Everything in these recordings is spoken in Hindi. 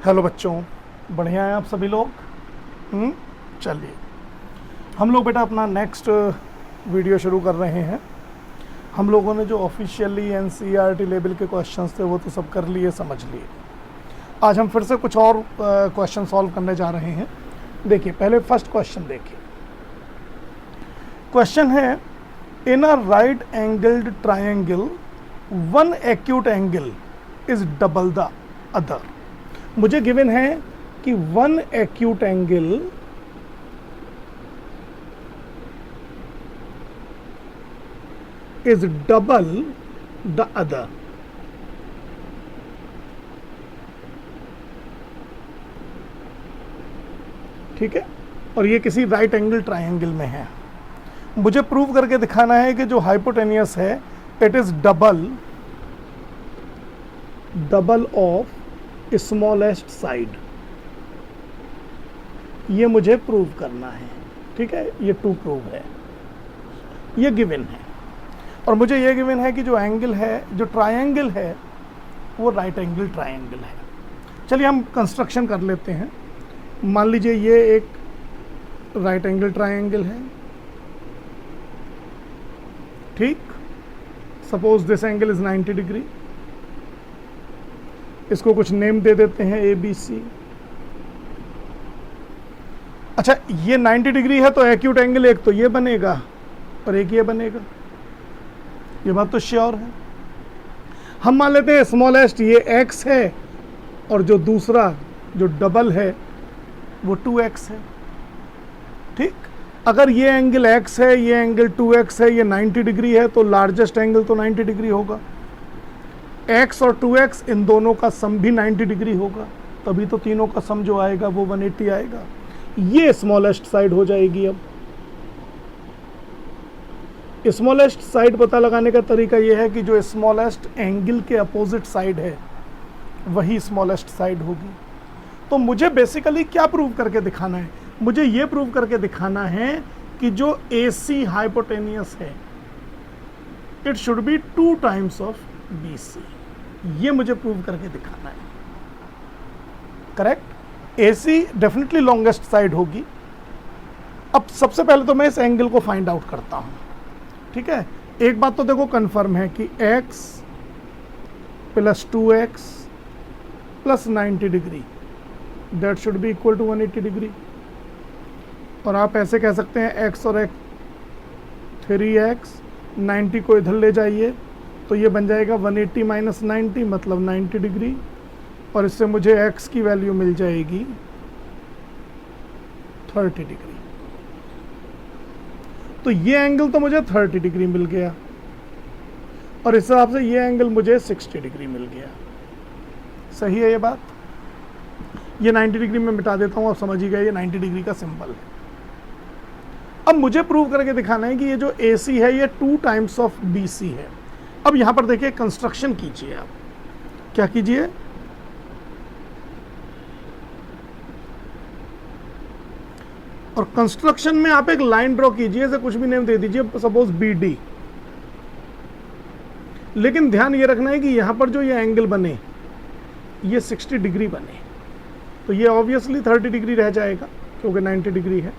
हेलो बच्चों, बढ़िया हैं आप सभी लोग। चलिए हम लोग बेटा अपना नेक्स्ट वीडियो शुरू कर रहे हैं। हम लोगों ने जो ऑफिशियली एनसीईआरटी लेवल के क्वेश्चंस थे वो तो सब कर लिए, समझ लिए। आज हम फिर से कुछ और क्वेश्चन सॉल्व करने जा रहे हैं। देखिए पहले फर्स्ट क्वेश्चन देखिए। क्वेश्चन है, in a right angled triangle one acute angle is double the other. मुझे गिवन है कि one acute angle is double the other. ठीक है, और ये किसी राइट एंगल ट्रायंगल में है। मुझे प्रूव करके दिखाना है कि जो हाइपोटेनियस है it is double of smallest side. ये मुझे प्रूव करना है। ठीक है, ये टू प्रूव है, ये गिवन है। और मुझे ये गिवन है कि जो एंगल है, जो ट्रायंगल है, वो राइट एंगल ट्रायंगल है। चलिए हम कंस्ट्रक्शन कर लेते हैं। मान लीजिए ये एक राइट एंगल ट्रायंगल है। ठीक, suppose this angle is 90 degree. इसको कुछ नेम दे देते हैं ABC। अच्छा, ये 90 डिग्री है तो एक्यूट एंगल एक तो ये बनेगा और एक ये बनेगा, ये बात तो श्योर है। हम मान लेते हैं स्मॉलेस्ट ये x है और जो दूसरा जो डबल है वो 2x है। ठीक, अगर ये एंगल x है, ये एंगल 2x है, ये 90 डिग्री है तो लार्जेस्ट एंगल तो 90 डिग्री होगा। x और 2x इन दोनों का सम भी 90 डिग्री होगा, तभी तो तीनों का सम जो आएगा वो 180 आएगा। ये स्मॉलेस्ट साइड हो जाएगी। अब स्मॉलेस्ट साइड पता लगाने का तरीका ये है कि जो स्मॉलेस्ट एंगल के अपोजिट साइड है वही स्मॉलेस्ट साइड होगी। तो मुझे बेसिकली क्या प्रूव करके दिखाना है? मुझे ये प्रूव करके दिखाना है कि जो AC हाइपोटेनियस है it should B 2 times of BC। ये मुझे प्रूव करके दिखाना है। Correct, AC definitely longest side होगी। अब सबसे पहले तो मैं इस एंगल को फाइंड आउट करता हूं। ठीक है, एक बात तो देखो कंफर्म है कि x plus 2x plus 90 degree that should be equal to 180 degree. और आप ऐसे कह सकते हैं x और x 3x, 90 को इधर ले जाइए तो ये बन जाएगा 180 माइनस 90 मतलब 90 डिग्री। और इससे मुझे x की वैल्यू मिल जाएगी 30 डिग्री। तो ये एंगल तो मुझे 30 डिग्री मिल गया और इस हिसाब से ये एंगल मुझे 60 डिग्री मिल गया। सही है ये बात? ये 90 डिग्री में मिटा देता हूँ, आप समझ ही गए, ये 90 डिग्री का सिंबल है। अब मुझे प्रूव करके दिखाना है कि ये जो AC है ये 2 टाइम्स ऑफ BC है। अब यहां पर देखिए कंस्ट्रक्शन कीजिए। आप क्या कीजिए, और कंस्ट्रक्शन में आप एक लाइन ड्रॉ कीजिए, ऐसे कुछ भी नेम दे दीजिए, सपोज BD। लेकिन ध्यान ये रखना है कि यहां पर जो ये एंगल बने ये 60 डिग्री बने, तो ये ऑब्वियसली 30 डिग्री रह जाएगा क्योंकि 90 डिग्री है।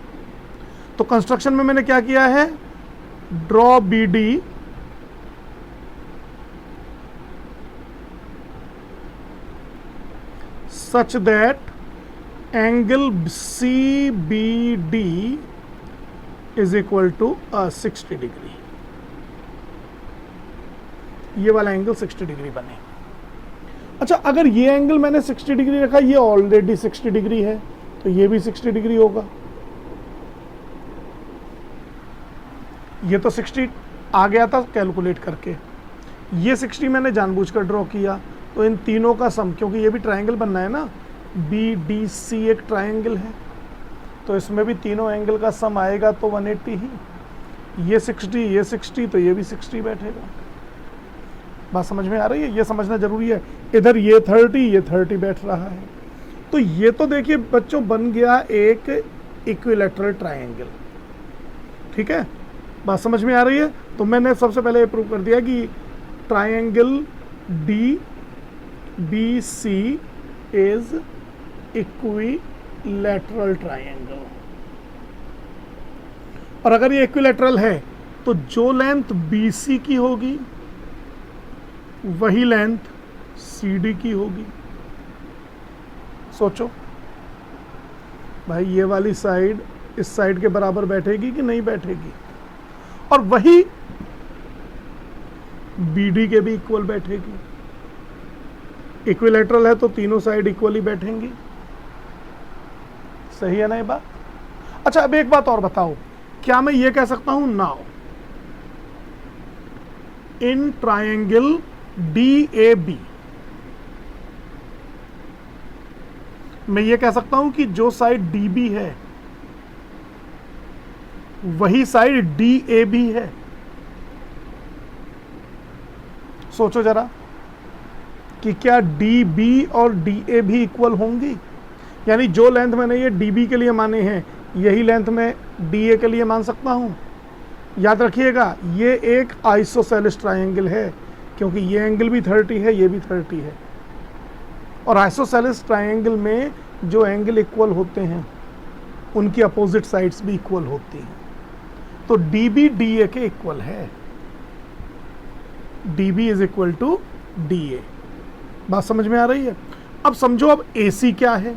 तो कंस्ट्रक्शन में मैंने क्या किया है, draw BD such that angle CBD is equal to 60 degree. ये वाला एंगल 60 डिग्री बने। अच्छा, अगर ये एंगल मैंने 60 डिग्री रखा, ये ऑलरेडी 60 डिग्री है तो ये भी 60 डिग्री होगा। ये तो 60 आ गया था कैलकुलेट करके, ये 60 मैंने जानबूझकर ड्रॉ किया। तो इन तीनों का सम, क्योंकि ये भी ट्रायंगल बनना है ना, BDC एक ट्रायंगल है तो इसमें भी तीनों एंगल का सम आएगा तो 180 ही। ये 60 तो ये भी 60 बैठेगा। बात समझ में आ रही है? ये समझना जरूरी है। इधर ये 30, ये 30 बैठ रहा है। तो ये तो देखिए बच्चों बन गया एक इक्विलैटरल ट्रायंगल। ठीक है, बात समझ में आ रही है? तो मैंने सबसे पहले ये प्रूव कर दिया कि triangle DBC is equilateral triangle. और अगर ये इक्विलैटरल है तो जो लेंथ BC की होगी वही लेंथ CD की होगी। सोचो भाई, ये वाली साइड इस साइड के बराबर बैठेगी कि नहीं बैठेगी, और वही BD के भी इक्वल बैठेगी। इक्विलैटरल है तो तीनों साइड इक्वली बैठेंगी। सही है ना ये बात? अच्छा, अब एक बात और बताओ, क्या मैं ये कह सकता हूं नाउ इन ट्रायंगल DAB मैं ये कह सकता हूं कि जो साइड DB है वही साइड DAB है? सोचो जरा कि क्या DB और DA भी इक्वल होंगी? यानी जो लेंथ मैंने ये DB के लिए माने हैं यही लेंथ मैं DA के लिए मान सकता हूं। याद रखिएगा, ये एक आइसोसेलेस ट्रायंगल है क्योंकि ये एंगल भी 30 है, ये भी 30 है। और आइसोसेलेस ट्रायंगल में जो एंगल इक्वल होते हैं उनकी अपोजिट साइड्स भी इक्वल होती हैं। तो DB DA के इक्वल है। DB is equal to DA। बात समझ में आ रही है? अब समझो, अब AC क्या है?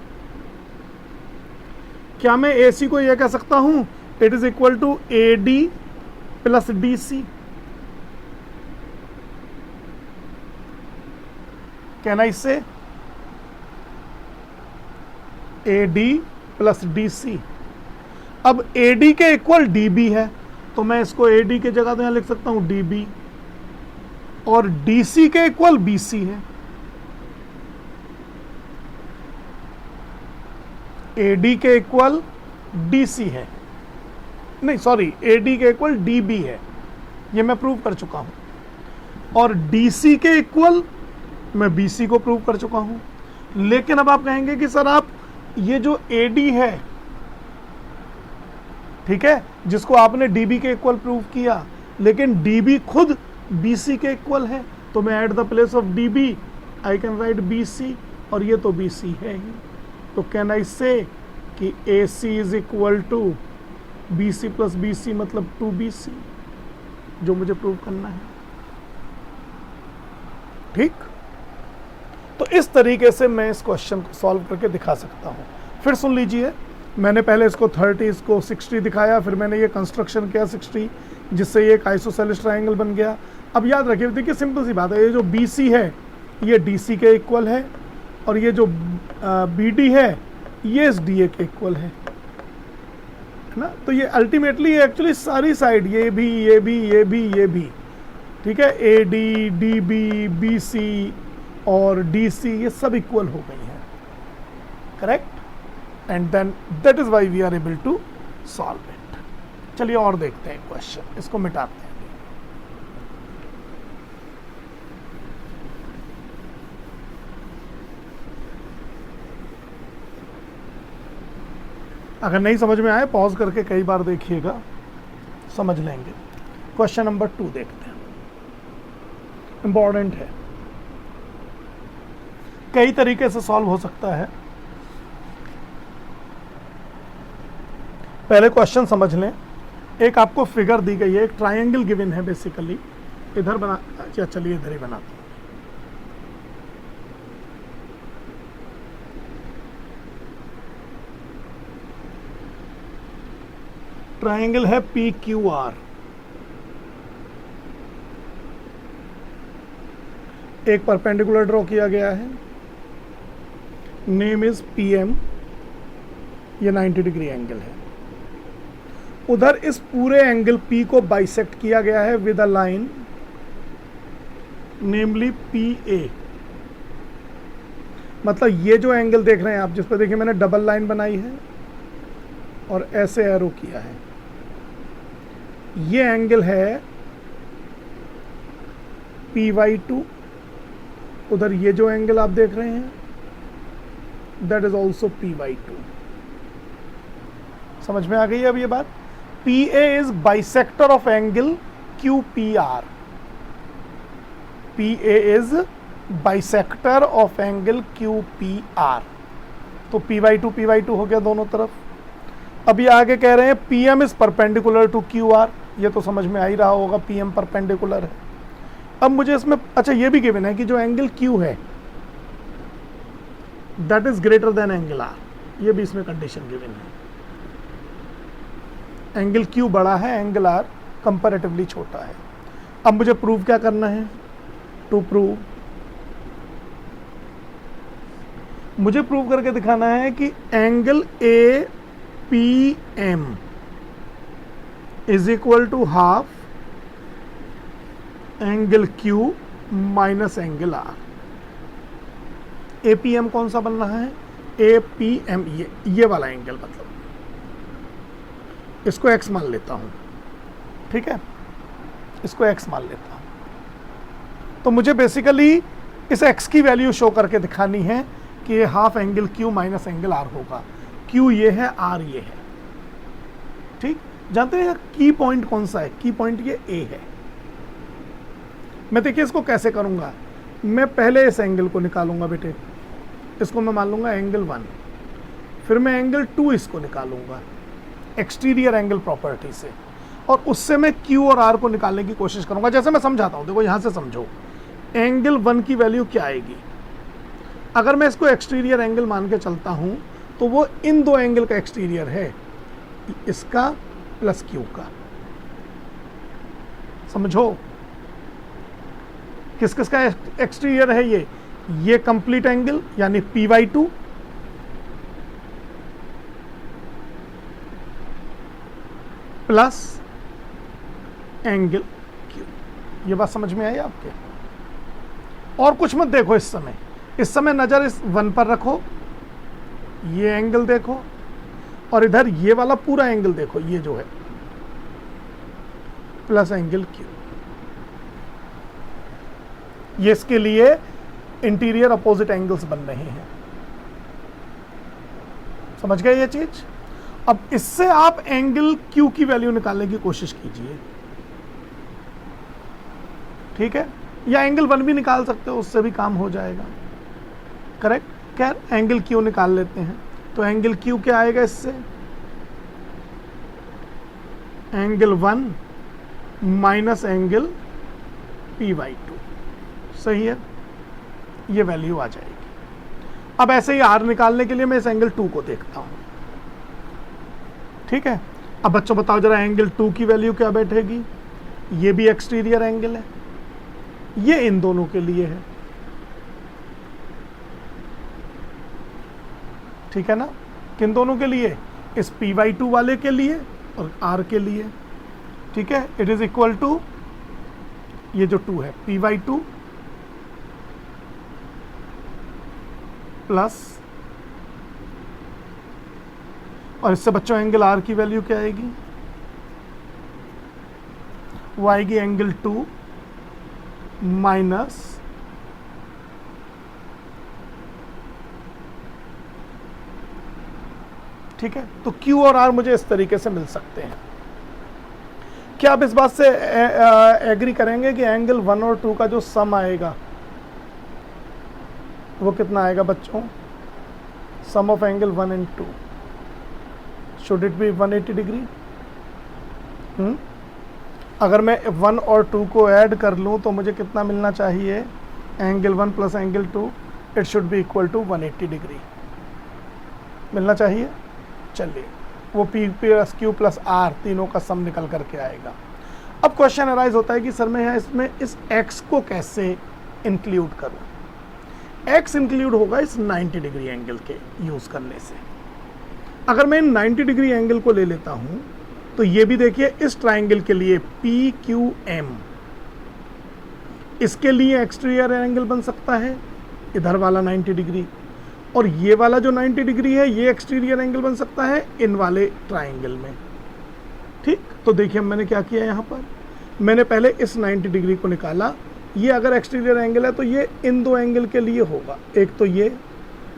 क्या मैं AC को यह कह सकता हूं it is equal to AD plus DC? कहना इससे AD प्लस DC। अब AD के इक्वल DB है तो मैं इसको AD के जगह तो यहां लिख सकता हूं DB, और DC के इक्वल BC है। AD के इक्वल DC है, नहीं सॉरी, AD के इक्वल DB है, ये मैं प्रूव कर चुका हूं। और DC के इक्वल मैं BC को प्रूव कर चुका हूं। लेकिन अब आप कहेंगे कि सर आप ये जो AD है, ठीक है, जिसको आपने DB के इक्वल प्रूव किया, लेकिन DB खुद BC के इक्वल है, तो मैं at the place of DB I can write BC, और ये तो BC है ही। तो कैन आई से कि AC is equal to BC plus BC मतलब 2BC, जो मुझे प्रूव करना है। ठीक, तो इस तरीके से मैं इस क्वेश्चन को सॉल्व करके दिखा सकता हूं। फिर सुन लीजिए, मैंने पहले इसको 30, इसको 60 दिखाया, फिर मैंने ये कंस्ट्रक्शन किया 60, जिससे ये एक आइसोसेलेस ट्रायंगल बन गया। अब याद रखिए, देखिए सिंपल सी बात है, ये जो BC है ये DC के इक्वल है, और ये जो BD है ये इस DA के इक्वल है ना। तो ये अल्टीमेटली एक्चुअली सारी साइड, ये भी ये भी ये भी ये भी, ठीक है, AD DB BC और DC ये सब इक्वल हो गई हैं, correct. And then that is why we are able to solve it. चलिए और देखते हैं क्वेश्चन, इसको मिटाते हैं। अगर नहीं समझ में आए पॉज करके कई बार देखिएगा, समझ लेंगे। क्वेश्चन नंबर 2 देखते हैं, इंपॉर्टेंट है, कई तरीके से सॉल्व हो सकता है। पहले क्वेश्चन समझ लें। एक आपको फिगर दी गई है, एक ट्रायंगल गिवन है बेसिकली, इधर बना, अच्छा चलिए इधर ही बनाते हैं। ट्रायंगल है PQR, एक परपेंडिकुलर ड्रॉ किया गया है, नेम इज PM, ये 90 डिग्री एंगल है। उधर इस पूरे एंगल P को बाइसेक्ट किया गया है with a line namely PA। मतलब ये जो एंगल देख रहे हैं आप, जिस पर देखिए मैंने डबल लाइन बनाई है और ऐसे एरो किया है, ये एंगल है PY2। उधर ये जो एंगल आप देख रहे हैं दैट इज ऑल्सो PY2। समझ में आ गई अब ये बात? PA is bisector of angle QPR। PA is bisector of angle QPR। तो P/2 हो गया दोनों तरफ। अब ये आगे कह रहे हैं PM is perpendicular to QR, ये तो समझ में आ ही रहा होगा PM परपेंडिकुलर है। अब मुझे इसमें अच्छा ये भी गिवन है कि जो एंगल Q है that is greater than angle R, ये भी इसमें कंडीशन गिवन है। एंगल Q बड़ा है, एंगल R कंपैरेटिवली छोटा है। अब मुझे प्रूव क्या करना है? टू प्रूव मुझे प्रूव करके दिखाना है कि angle APM is equal to half angle Q minus angle R। APM कौन सा बन रहा है? APM ये वाला एंगल, मतलब इसको x मान लेता हूं, ठीक है, इसको x मान लेता हूं। तो मुझे बेसिकली इस x की वैल्यू शो करके दिखानी है कि ये half angle Q minus angle R होगा। Q ये है, R ये है, ठीक। जानते हैं की पॉइंट कौन सा है? की पॉइंट ये A है। मैं देखिए इसको कैसे करूंगा, मैं पहले इस एंगल को निकालूंगा बेटे, इसको मैं मान लूंगा एंगल 1, फिर मैं एंगल 2 इसको निकालूंगा एक्सटीरियर एंगल प्रॉपर्टी से, और उससे मैं Q और R को निकालने की कोशिश करूंगा। जैसे मैं समझाता हूं, देखो यहां से समझो, एंगल 1 की वैल्यू क्या आएगी? अगर मैं इसको एक्सटीरियर एंगल मान के चलता हूं तो वो इन दो एंगल का एक्सटीरियर है, इसका प्लस Q का। समझो किस किस का एक्सटीरियर है? ये कंप्लीट एंगल यानी P/2 प्लस एंगल Q। ये बात समझ में आई आपके? और कुछ मत देखो इस समय नजर इस 1 पर रखो, ये एंगल देखो, और इधर ये वाला पूरा एंगल देखो, ये जो है प्लस एंगल Q। ये इसके लिए इंटीरियर अपोजिट एंगल्स बन रहे हैं। समझ गए ये चीज? अब इससे आप एंगल Q की वैल्यू निकालने की कोशिश कीजिए, ठीक है, या एंगल 1 भी निकाल सकते हो, उससे भी काम हो जाएगा। करेक्ट। क्या एंगल Q निकाल लेते हैं, तो एंगल Q क्या आएगा इससे? एंगल 1 माइनस एंगल P/2, सही है, ये वैल्यू आ जाएगी। अब ऐसे ही R निकालने के लिए मैं इस एंगल 2 को देखता हूं, ठीक है। अब बच्चों बताओ जरा, एंगल 2 की वैल्यू क्या बैठेगी? ये भी एक्सटीरियर एंगल है, ये इन दोनों के लिए है, ठीक है ना। किन दोनों के लिए? इस P/2 वाले के लिए और R के लिए, ठीक है। इट इज इक्वल टू ये जो 2 है P/2 प्लस, और इससे बच्चों एंगल R की वैल्यू क्या आएगी? वो आएगी एंगल 2 माइनस ठीक है। तो Q और R मुझे इस तरीके से मिल सकते हैं। क्या आप इस बात से एग्री करेंगे कि एंगल 1 और 2 का जो सम आएगा वो कितना आएगा बच्चों? Sum of angle 1 and 2 should it be 180 degree? अगर मैं 1 और 2 को ऐड कर लूं तो मुझे कितना मिलना चाहिए? Angle 1 plus angle 2, it should be equal to 180 degree मिलना चाहिए। चलिए, वो P plus Q plus R तीनों का सम निकल करके आएगा। अब क्वेश्चन अराइज होता है कि सर मैं इसमें इस x को कैसे इंक्लूड करूं? x इंक्लूड होगा इस 90 डिग्री एंगल के यूज करने से। अगर मैं 90 डिग्री एंगल को ले लेता हूं तो ये भी देखिए, इस ट्राइंगल के लिए PQM, इसके लिए एक्सटीरियर एंगल बन सकता है इधर वाला 90 डिग्री, और ये वाला जो 90 डिग्री है ये एक्सटीरियर एंगल बन सकता है इन वाले ट्राइंगल में, ठीक। तो देखिए मैंने क्या किया, यहाँ पर मैंने पहले इस 90 डिग्री को निकाला। ये अगर एक्सटीरियर एंगल है तो ये इन दो एंगल के लिए होगा। एक तो ये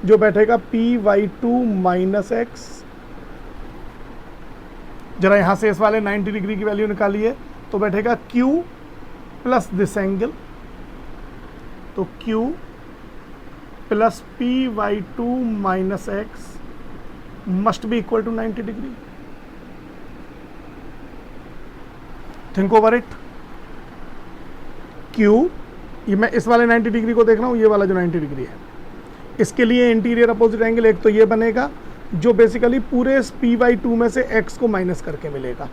जो बैठेगा P/2 माइनस एक्स, जरा यहाँ से इस वाले 90 डिग्री की वैल्यू निकालिए तो बैठेगा Q प्लस दिस एंगल, तो Q plus pi by two minus x must be equal to 90 degree. Think over it. Q, ये मैं इस वाले 90 डिग्री को देख रहा हूं, ये वाला जो 90 डिग्री है, इसके लिए इंटीरियर अपोजिट एंगल एक तो ये बनेगा जो बेसिकली पूरे पी वाई टू में से एक्स को माइनस करके मिलेगा,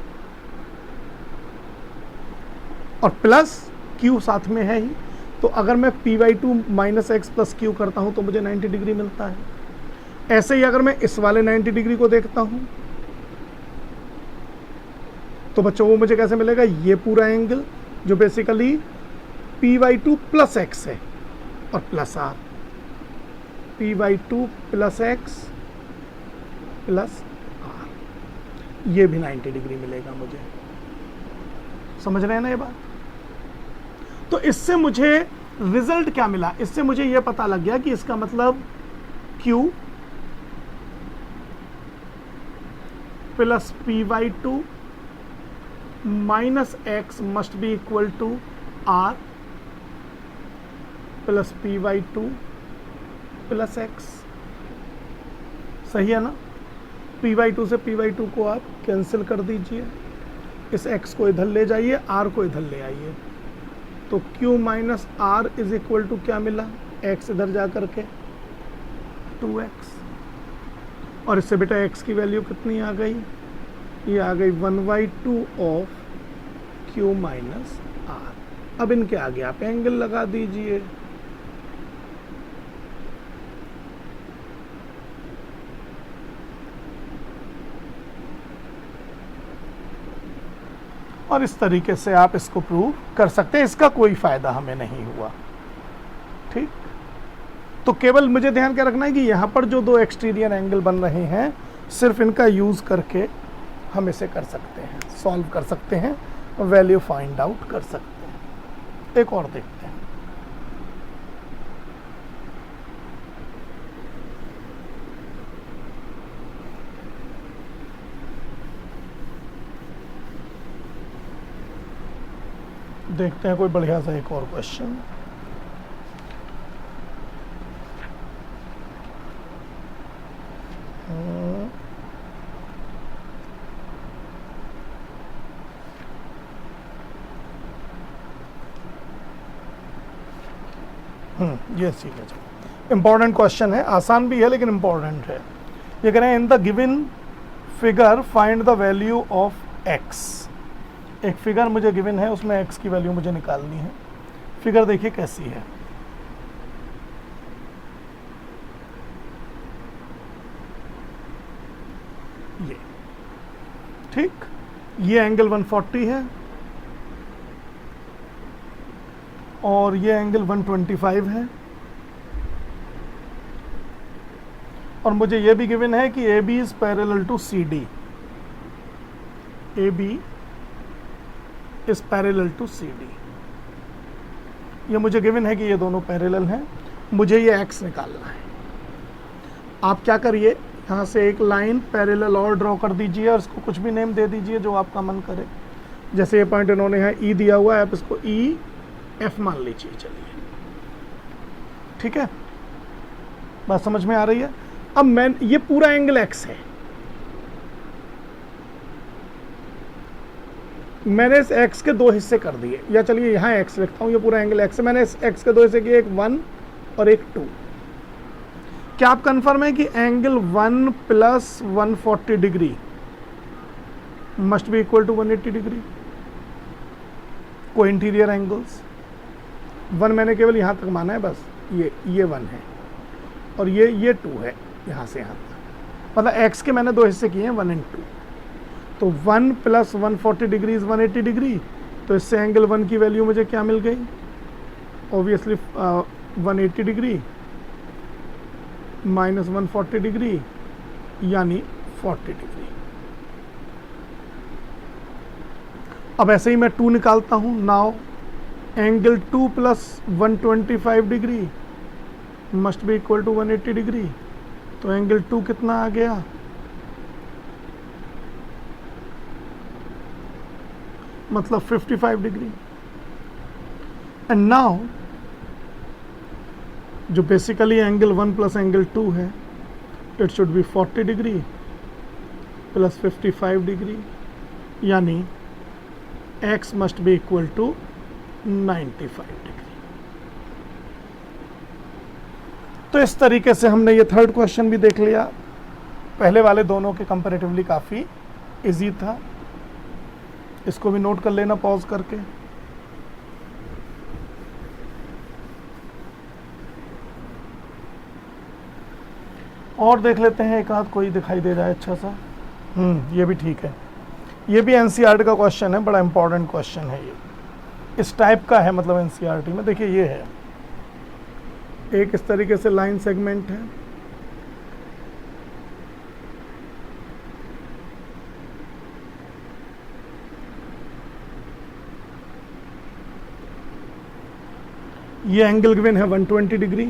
और प्लस क्यू साथ में है ही, तो अगर मैं pi by two minus x plus Q करता हूं तो मुझे 90 डिग्री मिलता है। ऐसे ही अगर मैं इस वाले 90 डिग्री को देखता हूं तो बच्चों वो मुझे कैसे मिलेगा, ये पूरा एंगल जो basically pi by two plus x है और plus R, pi by two plus x plus R, ये भी 90 डिग्री मिलेगा मुझे। समझ रहे हैं ना ये बात? तो इससे मुझे रिजल्ट क्या मिला, इससे मुझे ये पता लग गया कि इसका मतलब Q plus pi by two minus x must be equal to R plus pi by two plus x. सही है ना? पी वाई टू से पी वाई टू को आप कैंसिल कर दीजिए, इस x को इधर ले जाइए, r को इधर ले आइए, तो q minus R is equal to क्या मिला, x इधर जा करके 2x, और इससे बेटा x की वैल्यू कितनी आ गई, ये आ गई 1/2 ऑफ q माइनस आर। अब इनके आगे आप एंगल लगा दीजिए। और इस तरीके से आप इसको प्रूव कर सकते हैं, इसका कोई फायदा हमें नहीं हुआ। ठीक, तो केवल मुझे ध्यान क्या रखना है कि यहाँ पर जो दो एक्सटीरियर एंगल बन रहे हैं, सिर्फ इनका यूज करके हम इसे कर सकते हैं, सॉल्व कर सकते हैं, वैल्यू फाइंड आउट कर सकते हैं। एक और देखते हैं। देखते हैं कोई बढ़िया सा एक और क्वेश्चन। ये ठीक है, इंपॉर्टेंट क्वेश्चन है, आसान भी है लेकिन इंपॉर्टेंट है। ये कह रहे हैं in the given figure find the value of x. एक फिगर मुझे गिवन है, उसमें x की वैल्यू मुझे निकालनी है। फिगर देखिए कैसी है, ये ठीक, ये एंगल 140 है और ये एंगल 125 है, और मुझे ये भी गिवन है कि AB is parallel to CD, AB is parallel to CD। ये मुझे गिवन है कि ये दोनों पैरेलल हैं, मुझे ये x निकालना है। आप क्या करिए, यहाँ से एक लाइन पैरेलल और ड्रॉ कर दीजिए और इसको कुछ भी नेम दे दीजिए जो आपका मन करे। जैसे ये पॉइंट इन्होंने यहाँ E दिया हुआ है, आप इसको EF मान लीजिए। चलिए ठीक है, बात समझ में आ रही है? अब मैं, ये पूरा एंगल x है, मैंने इस x के दो हिस्से कर दिए, या चलिए यहाँ x लिखता हूँ, ये पूरा एंगल x है, मैंने इस x के दो हिस्से किए, एक 1 और एक 2। क्या आप कंफर्म है कि angle 1 plus 140 degree must be equal to 180 degree? को इंटीरियर एंगल्स 1 मैंने केवल यहाँ तक माना है, बस ये 1 है और ये 2 है, यहाँ से यहाँ तक, मतलब x के मैंने दो हिस्से किए हैं 1 और 2। तो 1 प्लस 140 डिग्री इज 180 डिग्री, तो इससे एंगल 1 की वैल्यू मुझे क्या मिल गई, ऑब्वियसली 180 डिग्री माइनस 140 डिग्री यानी 40 डिग्री। अब ऐसे ही मैं 2 निकालता हूँ। Now angle 2 plus 125 degree must be equal to 180 degree, तो एंगल 2 कितना आ गया, मतलब 55 डिग्री। एंड नाउ जो बेसिकली एंगल 1 प्लस एंगल 2 है, it should be 40 degree plus 55 degree, यानी x must be equal to 95 degree. तो इस तरीके से हमने ये थर्ड क्वेश्चन भी देख लिया। पहले वाले दोनों के कंपैरेटिवली काफ़ी इजी था। इसको भी नोट कर लेना पॉज करके। और देख लेते हैं, एक आध कोई दिखाई दे रहा है अच्छा सा। ये भी ठीक है। ये भी एनसीईआरटी का क्वेश्चन है, बड़ा इंपॉर्टेंट क्वेश्चन है ये। इस टाइप का है, मतलब एनसीईआरटी में देखिए ये है, एक इस तरीके से लाइन सेगमेंट है, ये एंगल गिवन है 120 डिग्री,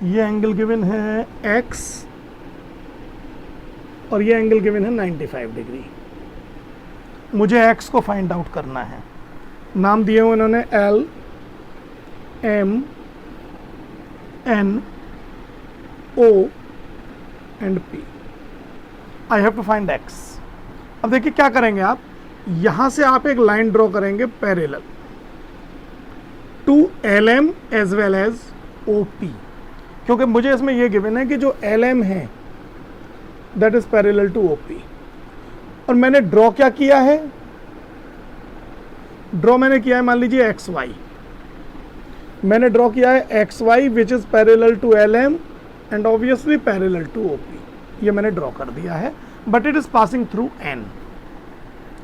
ये एंगल गिवन है x, और ये एंगल गिवन है 95 डिग्री। मुझे x को फाइंड आउट करना है। नाम दिए हुए उन्होंने L, M, N, O and P। I have to find x। अब देखिए क्या करेंगे आप, यहां से आप एक लाइन ड्रॉ करेंगे parallel to LM as well as OP, क्योंकि मुझे इसमें यह गिवन है कि जो LM है that is parallel to OP। और मैंने ड्रॉ क्या किया है, ड्रॉ मैंने किया है मान लीजिए XY, मैंने ड्रॉ किया है XY which is parallel to LM and obviously parallel to OP। ये मैंने ड्रॉ कर दिया है, but it is passing through N।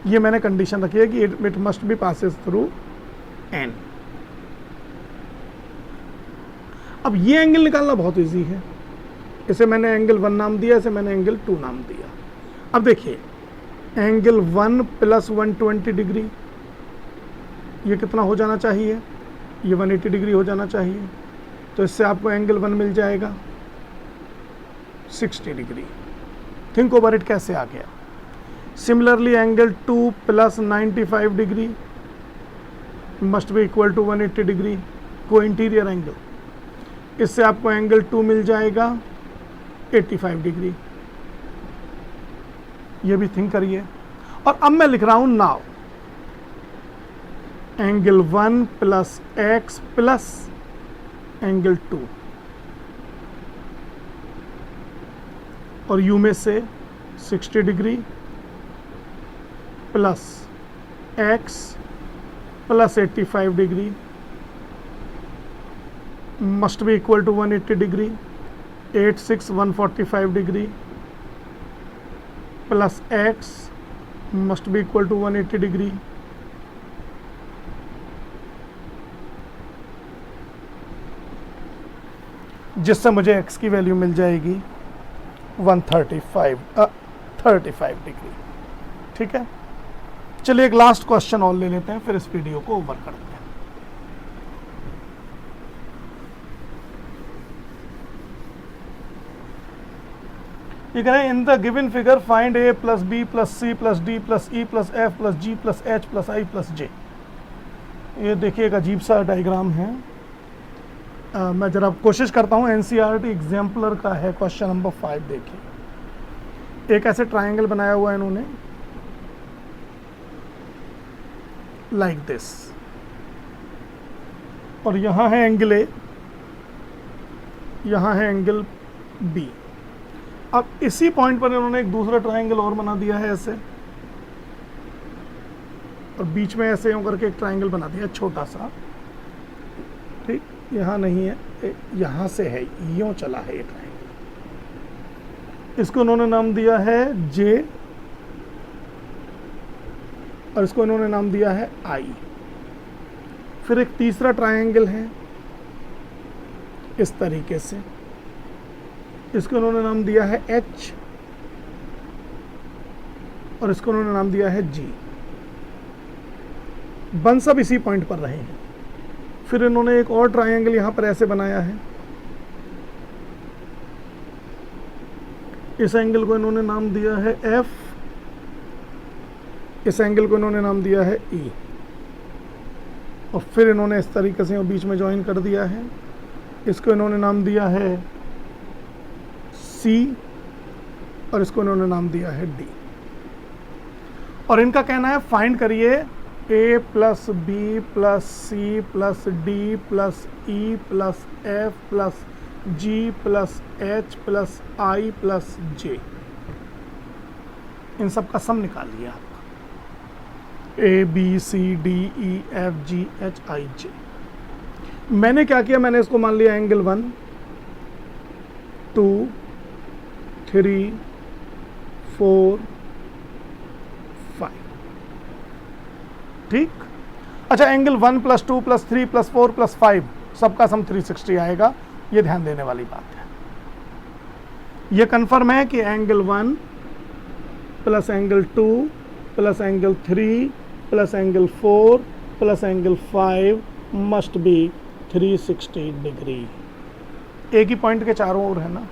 ये मैंने कंडीशन रखी है कि it must be passes through N। अब ये एंगल निकालना बहुत इजी है। इसे मैंने एंगल 1 नाम दिया, इसे मैंने एंगल 2 नाम दिया। अब देखिए एंगल 1 प्लस 120 डिग्री, ये कितना हो जाना चाहिए, ये 180 डिग्री हो जाना चाहिए। तो इससे आपको एंगल 1 मिल जाएगा 60 डिग्री। थिंक ओवर इट, कैसे आ गया। Similarly angle 2 plus 95 degree must be equal to 180 degree, को इंटीरियर एंगल। इससे आपको एंगल 2 मिल जाएगा 85 डिग्री। ये भी थिंक करिए। और अब मैं लिख रहा हूं now angle 1 plus x plus angle 2, और u में से 60 degree plus x plus 85 degree must be equal to 180 degree, 86 145 degree plus x must be equal to 180 degree, जिससे मुझे x की वैल्यू मिल जाएगी 35 डिग्री। ठीक है, चलिए एक लास्ट क्वेश्चन और ले लेते हैं, फिर इस वीडियो को ओवर करते हैं। ये कह रहे हैं in the given figure find a plus b plus c plus d plus e plus f plus g plus h plus i plus j। ये देखिए एक अजीब सा डायग्राम है। मैं जरा कोशिश करता हूँ, एनसीईआरटी एग्जाम्पलर का है क्वेश्चन नंबर 5। देखिए एक ऐसे ट्रायंगल बनाया हुआ है इन्होंने लाइक दिस, और यहाँ है एंगल A, यहाँ है एंगल B। अब इसी पॉइंट पर इन्होंने एक दूसरा ट्रायंगल और बना दिया है ऐसे, और बीच में ऐसे यूं करके एक ट्रायंगल बना दिया छोटा सा। ठीक, यहाँ नहीं है, यहाँ से है, यूं चला है ये ट्रायंगल। इसको उन्होंने नाम दिया है J, और इसको इन्होंने नाम दिया है I। फिर एक तीसरा ट्रायंगल है इस तरीके से, इसको उन्होंने नाम दिया है H, और इसको उन्होंने नाम दिया है G। बन सब इसी पॉइंट पर रहे हैं। फिर इन्होंने एक और ट्रायंगल यहां पर ऐसे बनाया है, इस एंगल को इन्होंने नाम दिया है F, इस एंगल को इन्होंने नाम दिया है E। और फिर इन्होंने इस तरीके से बीच में ज्वाइन कर दिया है, इसको इन्होंने नाम दिया है C और इसको इन्होंने नाम दिया है D। और इनका कहना है फाइंड करिए A plus B plus C plus D plus E plus F plus G plus H plus I plus J, इन सब का सम निकालिए आप। A B C D E F G H I J। मैंने क्या किया, मैंने इसको मान लिया एंगल 1 2 3 4 5। ठीक, अच्छा angle 1 plus 2 plus 3 plus 4 plus 5 सबका सम 360 आएगा। ये ध्यान देने वाली बात है। ये कंफर्म है कि angle 1 plus angle 2 plus angle 3 plus angle 4 plus angle 5 must be 360 degree. एक ही पॉइंट के चारों ओर है ना।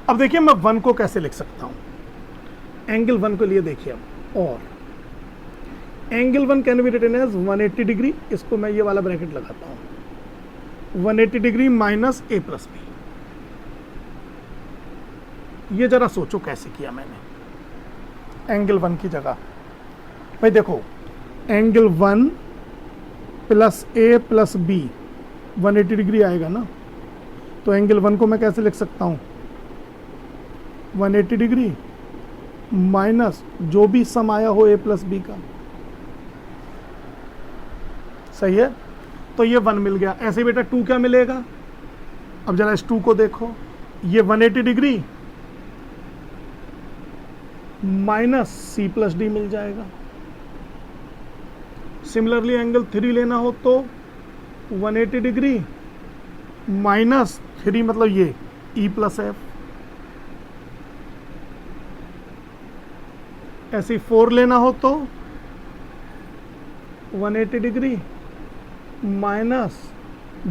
अब देखिए मैं 1 को कैसे लिख सकता हूं, एंगल 1 के लिए देखिए अब, और angle 1 can be written as 180 degree. इसको मैं ये वाला ब्रैकेट लगाता हूं, 180 degree minus A plus B। ये जरा सोचो कैसे किया मैंने एंगल 1 की जगह। भाई देखो angle 1 plus A plus B 180 degree आएगा ना, तो एंगल 1 को मैं कैसे लिख सकता हूं, 180 डिग्री माइनस जो भी सम आया हो A प्लस B का। सही है, तो ये 1 मिल गया। ऐसे बेटा 2 क्या मिलेगा, अब जरा इस 2 को देखो, ये 180 degree minus C plus D मिल जाएगा। सिमिलरली एंगल 3 लेना हो तो 180 डिग्री माइनस 3 मतलब ये E प्लस F। ऐसे 4 लेना हो तो 180 degree minus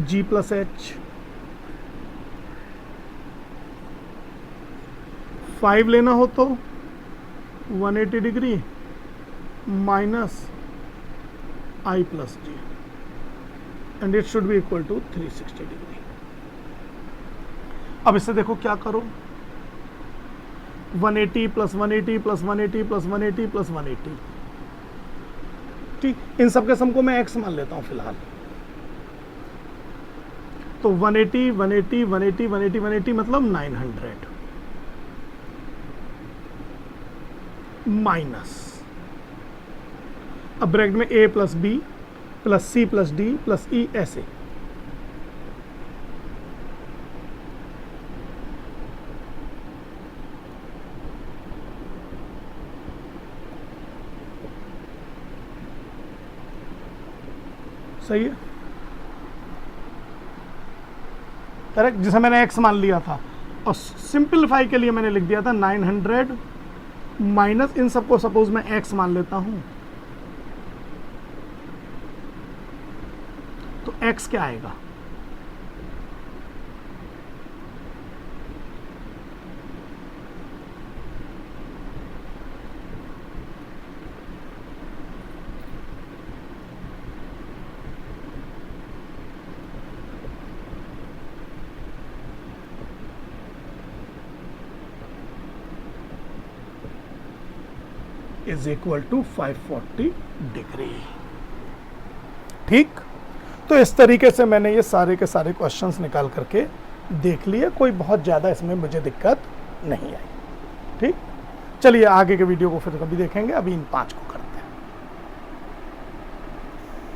G plus H। 5 लेना हो तो 180 degree minus I plus G and it should be equal to 360 degree. अब इससे देखो क्या करो, 180 प्लस 180 प्लस 180 प्लस 180 प्लस 180। ठीक, इन सब के सम को मैं x मान लेता हूं फिलहाल। तो 180 180 180 180 180 मतलब 900 माइनस, अब ब्रैकेट में A plus B plus C plus D plus E ऐसे। सही है, करेक्ट, जिसे मैंने x मान लिया था। और सिंपलीफाई के लिए मैंने लिख दिया था 900 माइनस, इन सबको सपोज मैं x मान लेता हूं, तो x क्या आएगा, इज इक्वल टू 540 डिग्री। ठीक, तो इस तरीके से मैंने ये सारे के सारे क्वेश्चंस निकाल करके देख लिए, कोई बहुत ज़्यादा इसमें मुझे दिक्कत नहीं आई। ठीक, चलिए आगे के वीडियो को फिर कभी देखेंगे, अभी इन 5 को